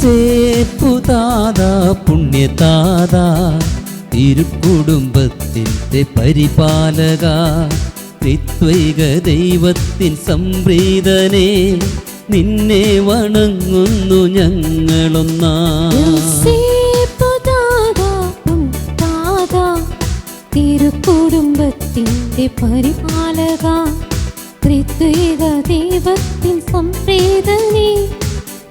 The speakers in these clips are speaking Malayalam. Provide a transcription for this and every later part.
യൗസേപ്പുതാതാ പുണ്യതാതാ തിരുക്കുടുംബത്തിൻ്റെ പരിപാലക ത്രിത്വൈക ദൈവത്തിൻ സംപ്രീതനെ നിന്നെ വണങ്ങുന്നു ഞങ്ങളൊന്നാ. തിരുക്കുടുംബത്തിൻ്റെ പരിപാലക ത്രിത്വൈക ദൈവത്തിൻ സംപ്രീതനെ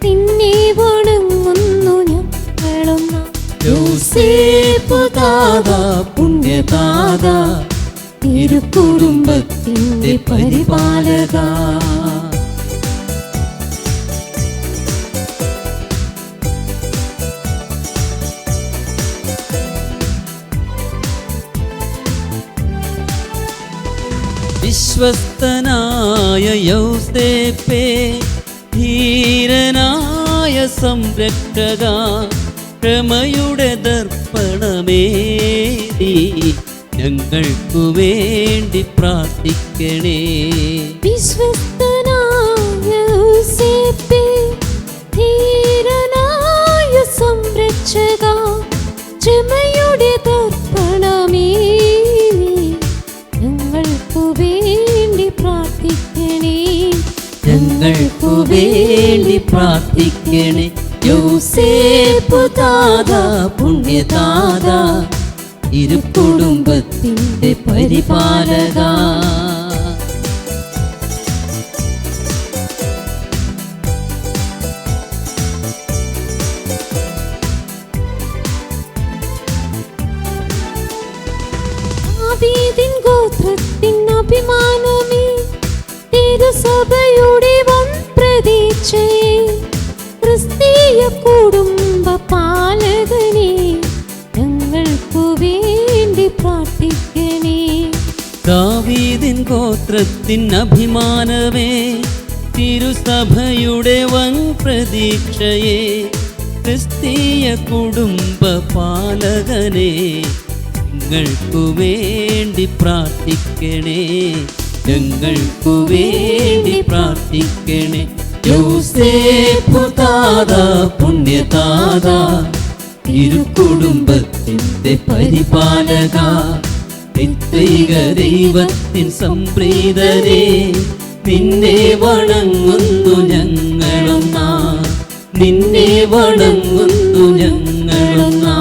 നിന്നെ വണങ്ങുന്നു ഞങ്ങളൊന്നാ. യൗസേപ്പുതാതാ പുണ്യതാതാ തിരുക്കുടുംബത്തിൻ്റെ പരിപാലക. വിശ്വസ്തനായ യൗസേപ്പേ ധീരനായ സംരക്ഷക ക്ഷമയുടെ ദർപ്പണമേ നീ ഞങ്ങൾക്കു വേണ്ടി പ്രാർത്ഥിക്കണേ. വിശ്വസ്തനായ യൗസേപ്പേ ധീരനായ സംരക്ഷക ക്ഷമയുടെ ദർപ്പണമേ ഞങ്ങൾക്കു വേണ്ടി പ്രാർത്ഥിക്കണേ. ഞങ്ങൾക്കു വേണ്ടി പ്രാർത്ഥിക്കണേ. യൗസേപ്പുതാതാ പുണ്യതാതാ തിരുക്കുടുംബത്തിൻ്റെ പരിപാലക. ദാവീദിൻ ഗോത്രത്തിൻ അഭിമാനമേ തിരുസഭയുടെ വൻ പ്രതീക്ഷയെ ക്രിസ്തീയ കുടുംബ പാലകനെ ഞങ്ങൾക്കു വേണ്ടി പ്രാർത്ഥിക്കണേ. ദാവീദിൻ ഗോത്രത്തിൻ അഭിമാനമേ തിരുസഭയുടെ വൻ പ്രതീക്ഷയെ ക്രിസ്തീയ കുടുംബ പാലകനെ ഞങ്ങൾക്കു വേണ്ടി പ്രാർത്ഥിക്കണേ. ഞങ്ങൾക്കു വേണ്ടി പ്രാർത്ഥിക്കണേ. യൗസേപ്പുതാതാ പുണ്യതാതാ തിരുക്കുടുംബത്തിൻ്റെ പരിപാലക ത്രിത്വൈക ദൈവത്തിൻ സംപ്രീതനെ നിന്നെ വണങ്ങുന്നു ഞങ്ങളൊന്നാ. നിന്നെ വണങ്ങുന്നു ഞങ്ങളൊന്നാ.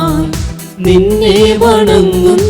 നിന്നെ വണങ്ങുന്നു